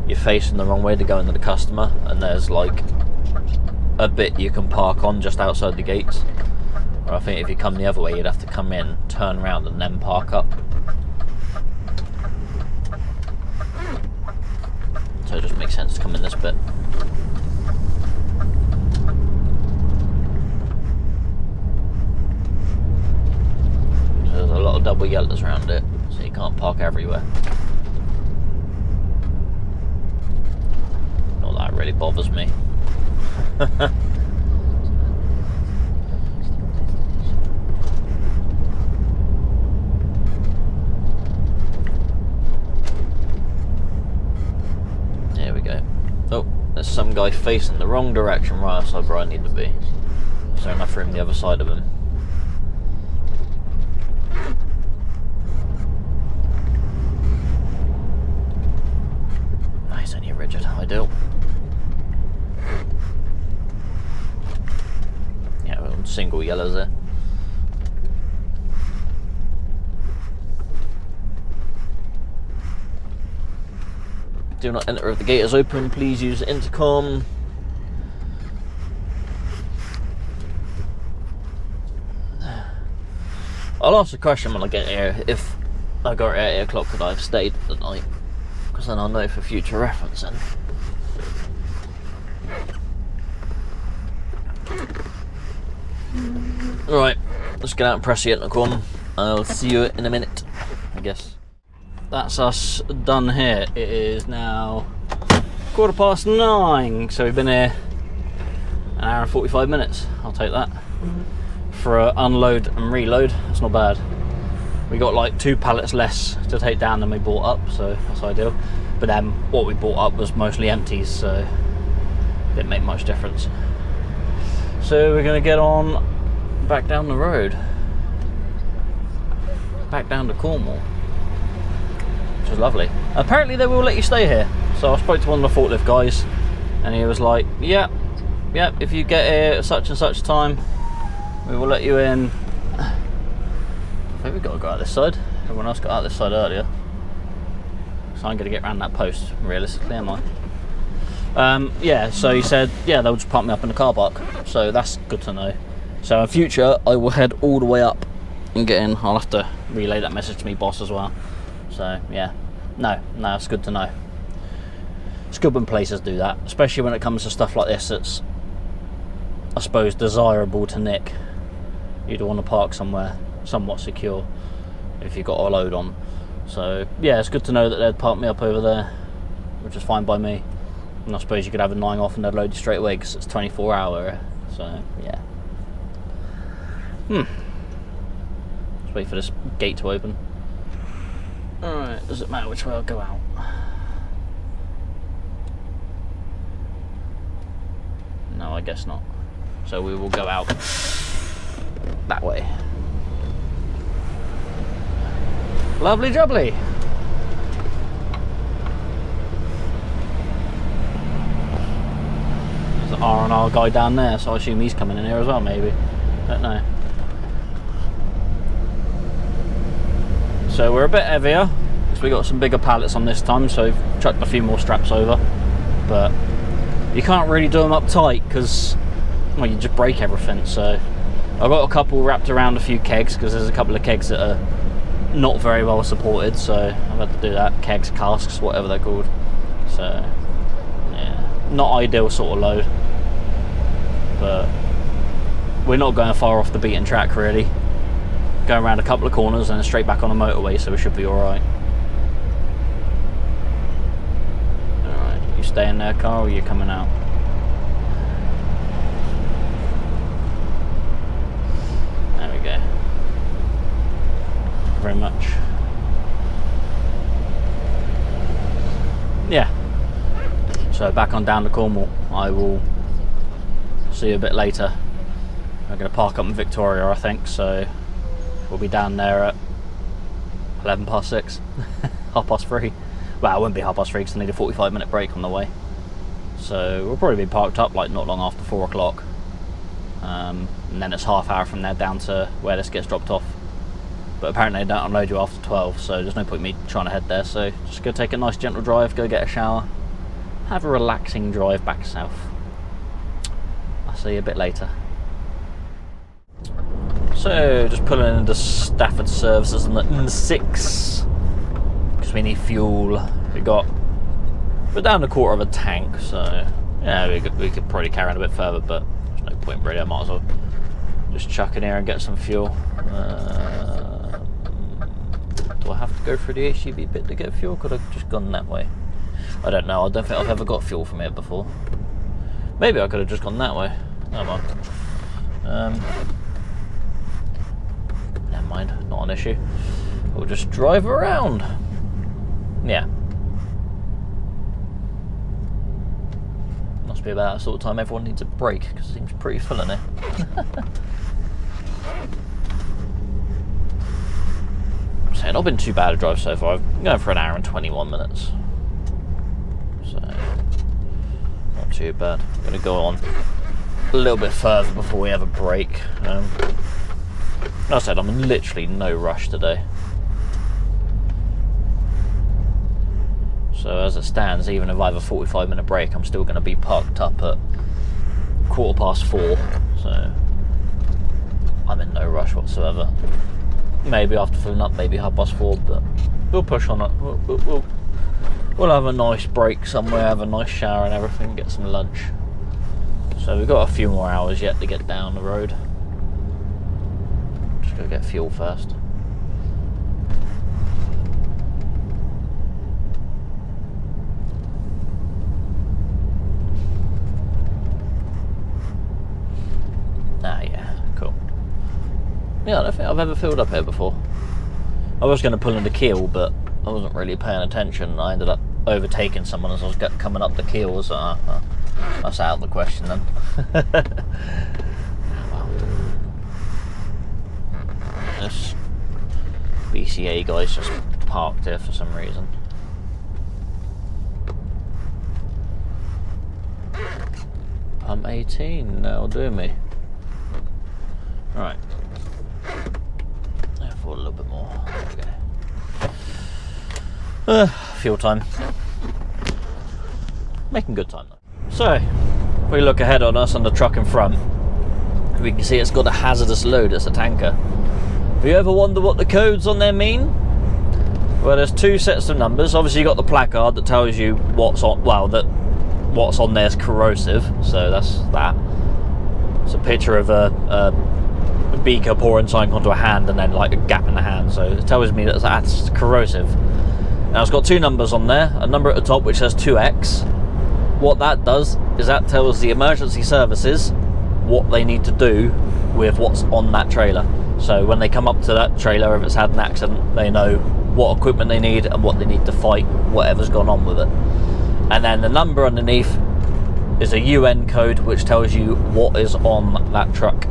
you're facing the wrong way to go into the customer, and there's like a bit you can park on just outside the gates. Or I think if you come the other way, you'd have to come in, turn around, and then park up. So it just makes sense to come in this bit. There's a lot of double yellows around it, so you can't park everywhere. Not that really bothers me. There we go. Oh, there's some guy facing the wrong direction right outside where I need to be. Is there enough room the other side of him? Nice, only rigid, ideal. Yeah, well, single yellows there. Do not enter if the gate is open. Please use the intercom. I'll ask the question when I get here. If I got here at 8 o'clock, could I have stayed for the night? Because then I'll know for future reference then. Right, let's get out and press the intercom. I'll see you in a minute, I guess. That's us done here. It is now 9:15, so we've been here an hour and 45 minutes. I'll take that. For an unload and reload, that's not bad. We got like 2 pallets less to take down than we bought up, so that's ideal. But then what we bought up was mostly empties, so it didn't make much difference. So we're going to get on back down the road, back down to Cornwall, which is lovely. Apparently they will let you stay here. So I spoke to one of the forklift guys, and he was like, yeah, if you get here at such and such time, we will let you in. I think we've got to go out this side. Everyone else got out this side earlier. So I'm going to get around that post, realistically, am I? Yeah, so he said, yeah, they'll just park me up in the car park. So that's good to know. So in future, I will head all the way up and get in. I'll have to relay that message to me boss as well. So yeah, no, it's good to know. It's good when places do that, especially when it comes to stuff like this that's, I suppose, desirable to nick. You'd want to park somewhere somewhat secure if you've got a load on. So yeah, it's good to know that they'd park me up over there, which is fine by me. And I suppose you could have a 9 off and they'd load you straight away because it's 24 hour. So yeah. Let's wait for this gate to open. Alright, does it matter which way I'll go out? No, I guess not. So we will go out that way. Lovely jubbly. There's an R&R guy down there, so I assume he's coming in here as well, maybe. Don't know. So we're a bit heavier because we got some bigger pallets on this time, so we've chucked a few more straps over. But you can't really do them up tight because, well, you just break everything. So I've got a couple wrapped around a few kegs because there's a couple of kegs that are not very well supported, so I've had to do that. Kegs, casks, whatever they're called. So yeah, not ideal sort of load, but we're not going far off the beaten track really. Going around a couple of corners and then straight back on the motorway, so we should be alright. Alright, you stay in there, car, or are you coming out? There we go. Very much. Yeah. So back on down to Cornwall. I will see you a bit later. I'm going to park up in Victoria, I think, so we'll be down there at 6:11, 3:30. Well, it wouldn't be 3:30 because I need a 45-minute break on the way. So we'll probably be parked up like not long after 4 o'clock. And then it's half hour from there down to where this gets dropped off. But apparently they don't unload you after 12, so there's no point in me trying to head there. So just go take a nice gentle drive, go get a shower, have a relaxing drive back south. I'll see you a bit later. So just pulling into Stafford services on the N6 because we need fuel. We're down a quarter of a tank, so yeah, we could probably carry on a bit further, but there's no point really. I might as well just chuck in here and get some fuel. Do I have to go through the HGV bit to get fuel? Could have just gone that way. I don't know. I don't think I've ever got fuel from here before. Maybe I could have just gone that way. Never mind. Never mind. Not an issue. We'll just drive around. Yeah. Must be about that sort of time everyone needs a break because it seems pretty full in here. Saying not been too bad a drive so far. I'm going for an hour and 21 minutes. So not too bad. I'm going to go on a little bit further before we have a break. Like I said, I'm in literally no rush today. So as it stands, even if I have a 45-minute break, I'm still going to be parked up at 4:15. So I'm in no rush whatsoever. Maybe after filling up, maybe 4:30, but we'll push on it. We'll have a nice break somewhere, have a nice shower and everything, get some lunch. So we've got a few more hours yet to get down the road. Just go get fuel first. Yeah, I don't think I've ever filled up here before. I was going to pull into Kiel, but I wasn't really paying attention. I ended up overtaking someone as I was coming up the Kiel, so that's out of the question then. Well, this BCA guy's just parked here for some reason. Pump 18, that'll do me. Right. A little bit more. Okay. Fuel time. Making good time though. So, if we look ahead on us on the truck in front, we can see it's got a hazardous load. It's a tanker. Have you ever wondered what the codes on there mean? Well, there's two sets of numbers. Obviously, you got the placard that tells you what's on. Well, that what's on there is corrosive. So that's that. It's a picture of a beaker pouring something onto a hand and then like a gap in the hand, so it tells me that that's corrosive. Now it's got two numbers on there, a number at the top which says 2X. What that does is that tells the emergency services what they need to do with what's on that trailer. So when they come up to that trailer, if it's had an accident, they know what equipment they need and what they need to fight whatever's gone on with it. And then the number underneath is a UN code which tells you what is on that truck.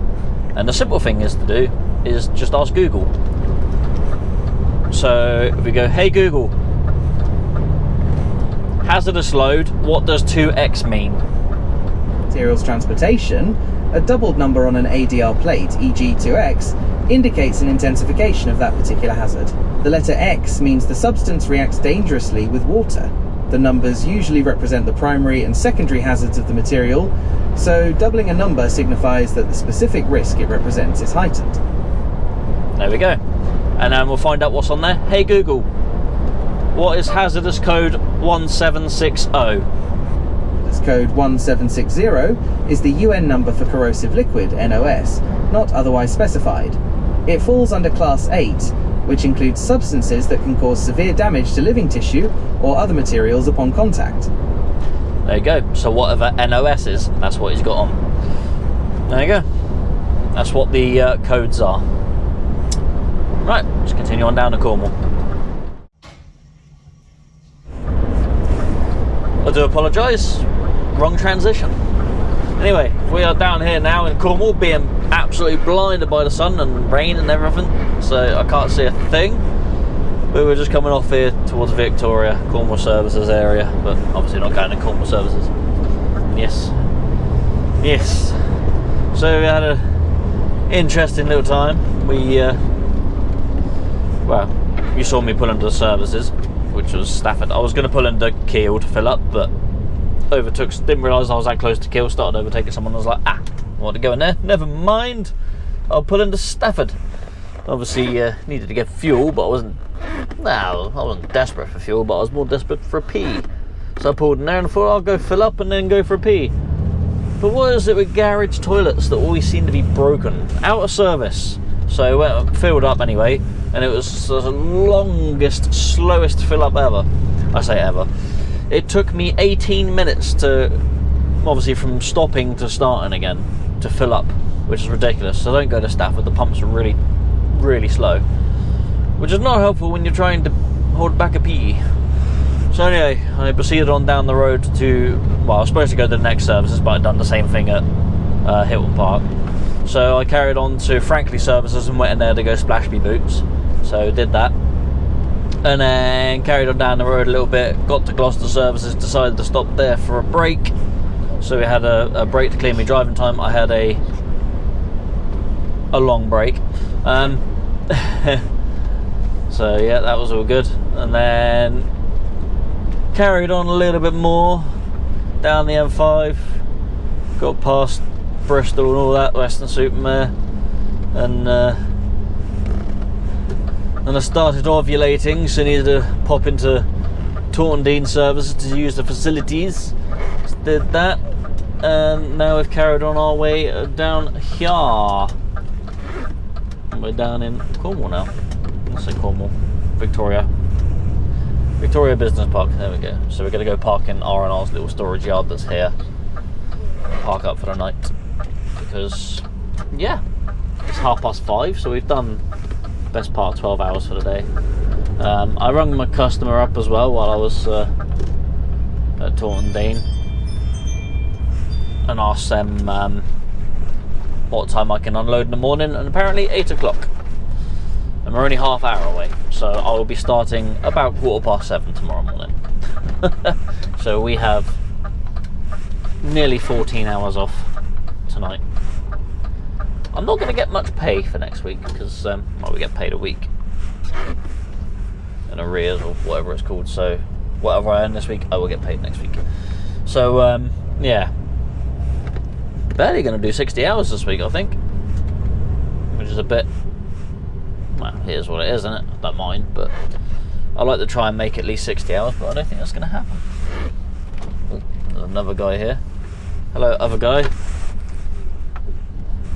And the simple thing is to do is just ask Google. So if we go, hey Google, hazardous load, what does 2X mean? Materials transportation, a doubled number on an ADR plate, e.g. 2X, indicates an intensification of that particular hazard. The letter X means the substance reacts dangerously with water. The numbers usually represent the primary and secondary hazards of the material. so doubling a number signifies that the specific risk it represents is heightened. There we go. And then we'll find out what's on there. Hey Google, what is hazardous code 1760? This code 1760 is the UN number for corrosive liquid, NOS, not otherwise specified. It falls under Class 8, which includes substances that can cause severe damage to living tissue or other materials upon contact. There you go. So whatever NOS is, that's what he's got on. There you go. That's what the codes are. Right, let's continue on down to Cornwall. I do apologise, wrong transition. Anyway, we are down here now in Cornwall, being absolutely blinded by the sun and rain and everything, so I can't see a thing. But we're just coming off here towards Victoria, Cornwall Services area, but obviously not going to Cornwall Services. Yes. Yes. So we had an interesting little time. Well, you saw me pull into the services, which was Stafford. I was going to pull into Kiel to fill up, but didn't realise I was that close to Kiel, started overtaking someone. I was like, I want to go in there, never mind, I'll pull into Stafford. Obviously needed to get fuel, but I wasn't desperate for fuel, but I was more desperate for a pee. So I pulled in there and thought I'll go fill up and then go for a pee. But what is it with garage toilets that always seem to be broken, out of service? So I went filled up anyway, and it was the longest, slowest fill up ever. I say ever. It took me 18 minutes to, obviously from stopping to starting again, to fill up, which is ridiculous. So don't go to Stafford, the pumps are really, really slow, which is not helpful when you're trying to hold back a pee. So anyway, I proceeded on down the road to, well, I was supposed to go to the next services, but I'd done the same thing at Hilton Park. So I carried on to Frankley Services and went in there to go splash me boots. So did that. And then carried on down the road a little bit, got to Gloucester Services, decided to stop there for a break. So we had a break to clear me driving time. I had a long break. So yeah, that was all good. And then carried on a little bit more down the M5, got past Bristol and all that, Weston-super-Mare, and I started ovulating, so I needed to pop into Taunton Dean Services to use the facilities. Just did that, and now we've carried on our way down here. We're down in Cornwall now. Let's say Cornwall, Victoria Business Park. There we go. So we're going to go park in R&R's little storage yard that's here. Park up for the night because, yeah, it's 5:30, so we've done the best part of 12 hours for the day. I rung my customer up as well while I was at Taunton Dean and asked them what time I can unload in the morning, and apparently 8 o'clock. And we're only half hour away, so I will be starting about 7:15 tomorrow morning. So we have nearly 14 hours off tonight. I'm not going to get much pay for next week because we get paid a week in arrears or whatever it's called. So whatever I earn this week, I will get paid next week. So yeah, barely going to do 60 hours this week, I think, which is a bit. Well, here's what it is, isn't it? I don't mind, but I like to try and make at least 60 hours, but I don't think that's going to happen. Oh, there's another guy here. Hello, other guy.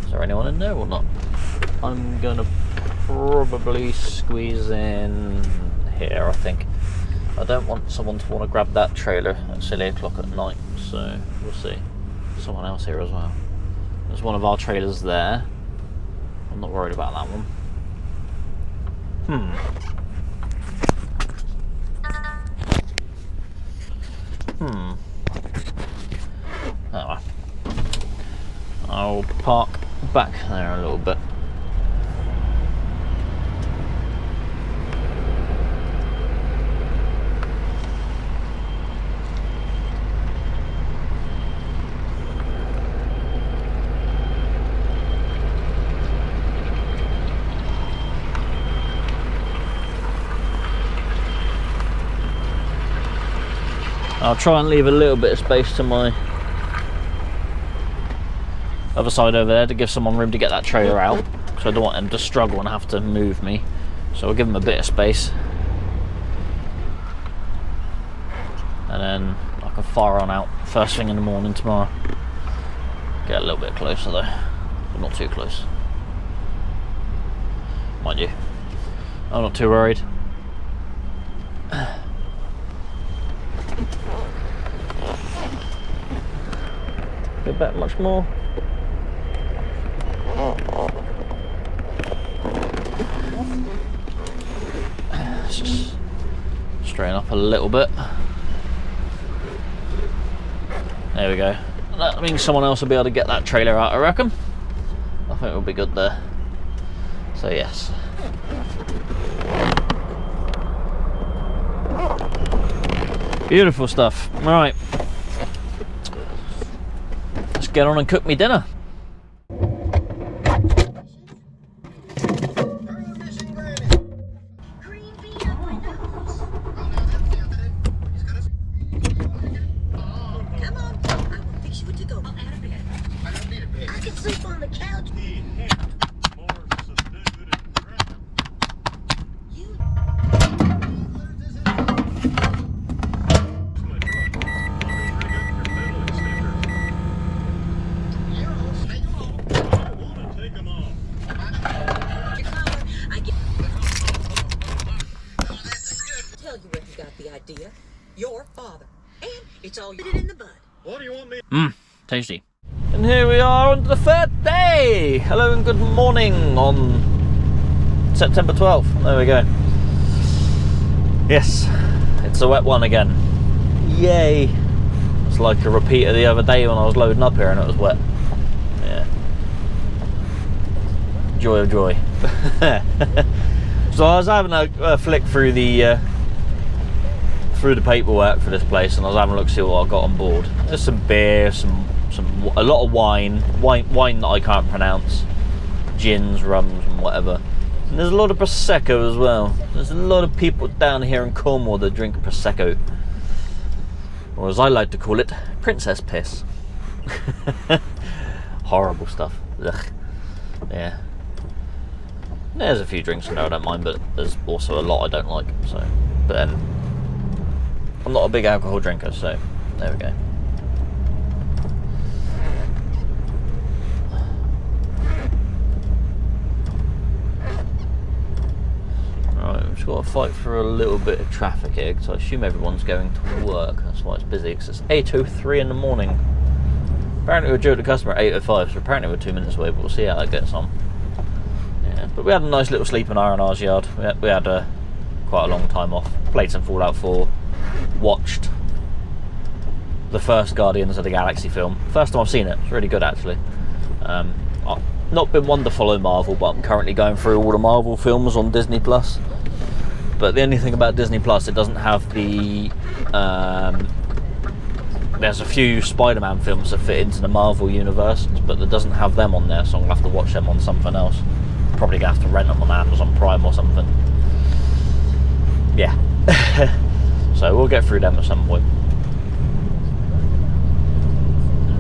Is there anyone in there or not? I'm going to probably squeeze in here, I think. I don't want someone to want to grab that trailer at silly o'clock at night, so we'll see. There's someone else here as well. There's one of our trailers there. I'm not worried about that one. Oh well. I'll park back there a little bit. I'll try and leave a little bit of space to my other side over there to give someone room to get that trailer out, because I don't want them to struggle and have to move me. So I'll give them a bit of space. And then I can fire on out first thing in the morning tomorrow. Get a little bit closer though, but not too close. Mind you, I'm not too worried. Go back much more. Let's just straighten up a little bit. There we go. That means someone else will be able to get that trailer out, I reckon. I think we'll be good there. So yes. Beautiful stuff. Right. Let's get on and cook me dinner. Your father, and it's all you did in the bud. What do you want me? Tasty. And here we are on the third day. Hello and good morning on September 12th. There we go. Yes, it's a wet one again. Yay. It's like a repeat of the other day when I was loading up here and it was wet. Yeah. Joy of joy. So I was having a flick through the paperwork for this place, and I was having a look to see what I got on board. There's some beer, a lot of wine that I can't pronounce, gins, rums, and whatever. And there's a lot of prosecco as well. There's a lot of people down here in Cornwall that drink prosecco, or as I like to call it, princess piss. Horrible stuff. Ugh. Yeah. There's a few drinks in there I don't mind, but there's also a lot I don't like. So, but then I'm not a big alcohol drinker, so there we go. Right, we've just got to fight for a little bit of traffic here, because I assume everyone's going to work. That's why it's busy, because it's 8:03 in the morning. Apparently we're due at the customer at 8:05, so apparently we're 2 minutes away, but we'll see how that gets on. Yeah, but we had a nice little sleep in R&R's yard. We had quite a long time off. Played some Fallout 4. Watched the first Guardians of the Galaxy film. First time I've seen it. It's really good, actually. I've not been one to follow Marvel, but I'm currently going through all the Marvel films on Disney Plus. But the only thing about Disney Plus, it doesn't have the there's a few Spider-Man films that fit into the Marvel universe, but it doesn't have them on there, so I'm gonna have to watch them on something else. Probably gonna have to rent them on Amazon Prime or something. Yeah. So we'll get through them at some point.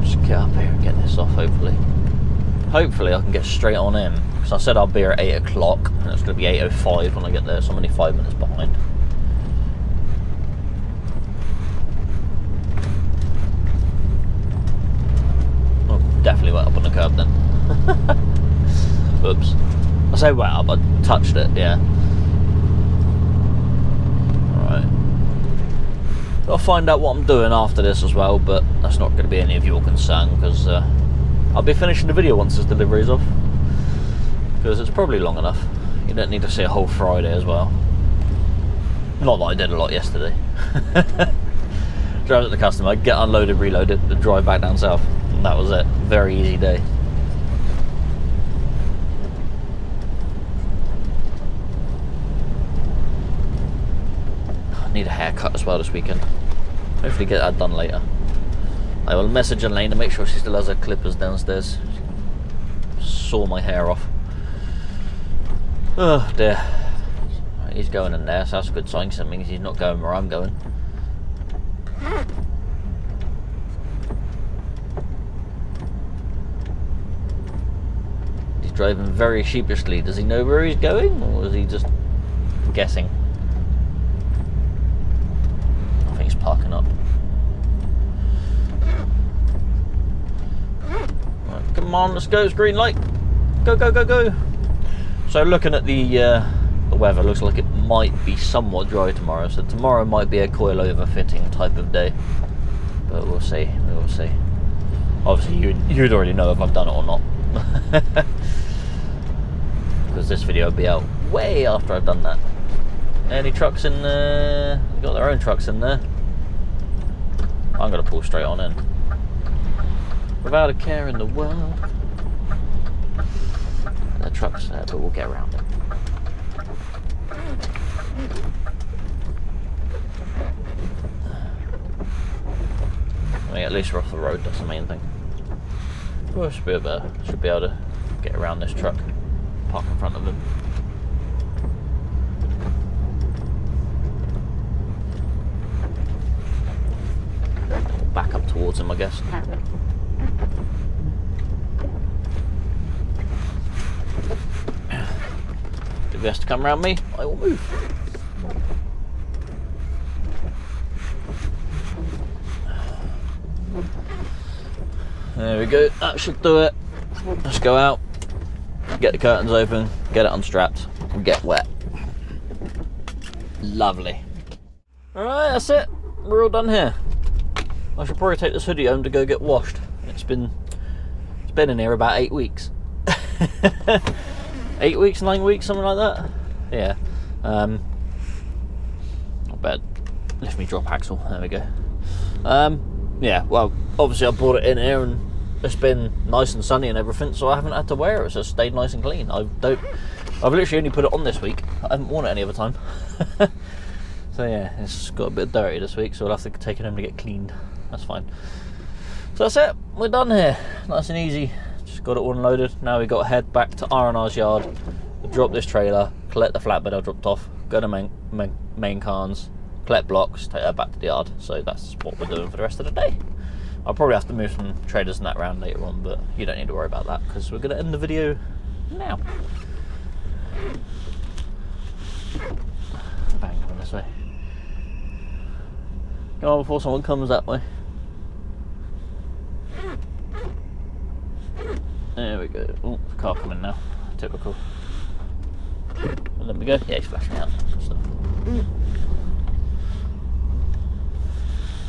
Just get up here and get this off, hopefully. Hopefully I can get straight on in, because I said I'll be here at 8 o'clock, and it's going to be 8:05 when I get there, so I'm only 5 minutes behind. Oh, definitely went up on the curb then. Oops. I say went up, I touched it, yeah. I'll find out what I'm doing after this as well, but that's not going to be any of your concern, because I'll be finishing the video once this delivery's off, because it's probably long enough. You don't need to see a whole Friday as well. Not that I did a lot yesterday. Drive at the customer, get unloaded, reloaded, and drive back down south, and that was it. Very easy day. Need a haircut as well this weekend. Hopefully get that done later. I will message Elaine to make sure she still has her clippers downstairs. Saw my hair off. Oh dear. Right, he's going in there, so that's a good sign, because that means he's not going where I'm going. driving very sheepishly. Does he know where he's going, or is he just guessing? I think he's parking up. Right, come on, let's go. It's green light. Go, go, go, go. So looking at the weather, looks like it might be somewhat dry tomorrow. So tomorrow might be a coilover fitting type of day, but we'll see. We will see. Obviously, you'd already know if I've done it or not, because this video will be out way after I've done that. Any trucks in there? They've got their own trucks in there. I'm gonna pull straight on in, without a care in the world. The truck's there, but we'll get around it. I mean, at least we're off the road, that's the main thing. Well, should be able to get around this truck, park in front of him. Back up towards him, I guess. If he has to come around me, I will move. There we go, that should do it. Let's go out, get the curtains open, get it unstrapped, and get wet. Lovely. Alright, that's it. We're all done here. I should probably take this hoodie home to go get washed. It's been in here about 8 weeks. 8 weeks, 9 weeks, something like that. Yeah. Not bad. Lift me drop axle. There we go. Yeah, well, obviously I brought it in here and it's been nice and sunny and everything, so I haven't had to wear it. It's just stayed nice and clean. I've literally only put it on this week. I haven't worn it any other time. So yeah, it's got a bit dirty this week, so we'll have to take it home to get cleaned. That's fine. So that's it. We're done here. Nice and easy. Just got it all unloaded. Now we got to head back to R&R's yard, drop this trailer, collect the flatbed I dropped off, go to main cars, collect blocks, take that back to the yard. So that's what we're doing for the rest of the day. I'll probably have to move some trailers and that around later on, but you don't need to worry about that because we're going to end the video now. Bang, come this way. Go on before someone comes that way. There we go. Oh, the car coming now. Typical. Let me go. Yeah, he's flashing out. Good stuff.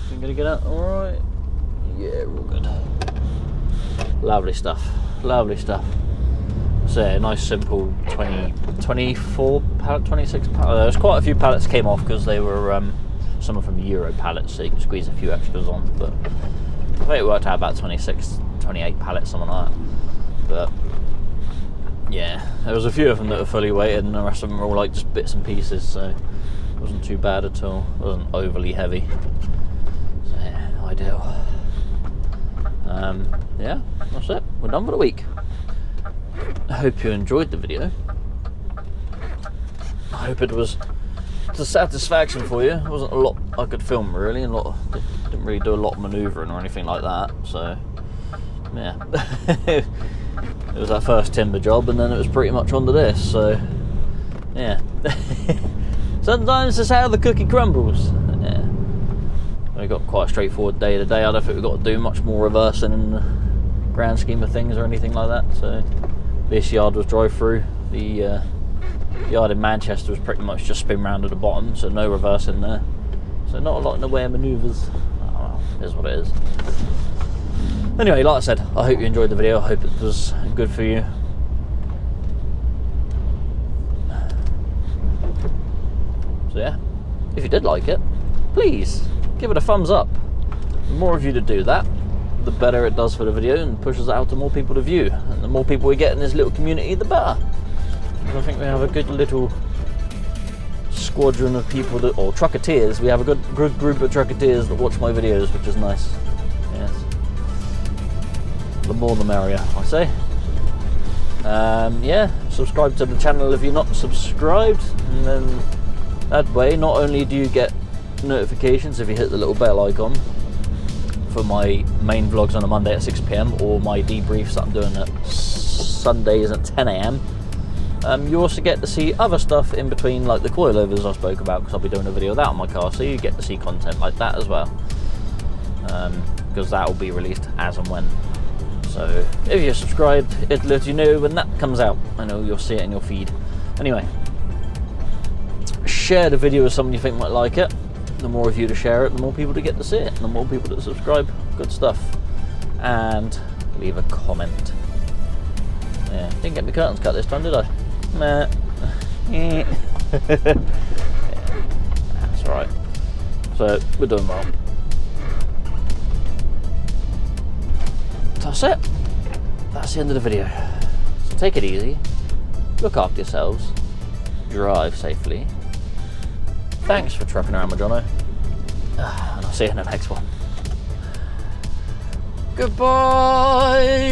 You gonna get out? Alright. Yeah, we're all good. Lovely stuff. Lovely stuff. So yeah, nice simple 24 pallet, 26 pallet. There's quite a few pallets came off because they were some of them Euro pallets, so you can squeeze a few extras on, but I think it worked out about 26, 28 pallets, something like that. But yeah, there was a few of them that were fully weighted and the rest of them were all like just bits and pieces, so it wasn't too bad at all. It wasn't overly heavy. So yeah, ideal. Yeah, that's it. We're done for the week. I hope you enjoyed the video. I hope it was a satisfaction for you. There wasn't a lot I could film really, didn't really do a lot of manoeuvring or anything like that, so yeah. It was our first timber job and then it was pretty much onto this, so yeah. Sometimes it's how the cookie crumbles. Yeah. We got quite a straightforward day today. I don't think we've got to do much more reversing in the grand scheme of things or anything like that, so this yard was drive through. The yard in Manchester was pretty much just spin round at the bottom, so no reversing there, so not a lot in the way of manoeuvres. Oh well, it is what it is. Anyway, like I said, I hope you enjoyed the video. I hope it was good for you. So yeah, if you did like it, please give it a thumbs up. The more of you to do that, the better it does for the video and pushes it out to more people to view. And the more people we get in this little community, the better. I think we have a good little squadron of people that, or trucketeers. We have a good group of trucketeers that watch my videos, which is nice. Yes. The more the merrier, I say. Yeah, subscribe to the channel if you're not subscribed, and then that way not only do you get notifications if you hit the little bell icon for my main vlogs on a Monday at 6 PM or my debriefs that I'm doing at Sundays at 10 AM. You also get to see other stuff in between, like the coilovers I spoke about, because I'll be doing a video of that on my car, so you get to see content like that as well, because that will be released as and when. So if you're subscribed, it'll let you know when that comes out. I know you'll see it in your feed. Anyway, share the video with someone you think might like it. The more of you to share it, the more people to get to see it, and the more people to subscribe. Good stuff. And leave a comment. Yeah, didn't get my curtains cut this time, did I? Nah. Yeah. That's alright. So we're doing well. That's it. That's the end of the video. So take it easy. Look after yourselves. Drive safely. Thanks for trucking around, my Jono. And I'll see you in the next one. Goodbyes!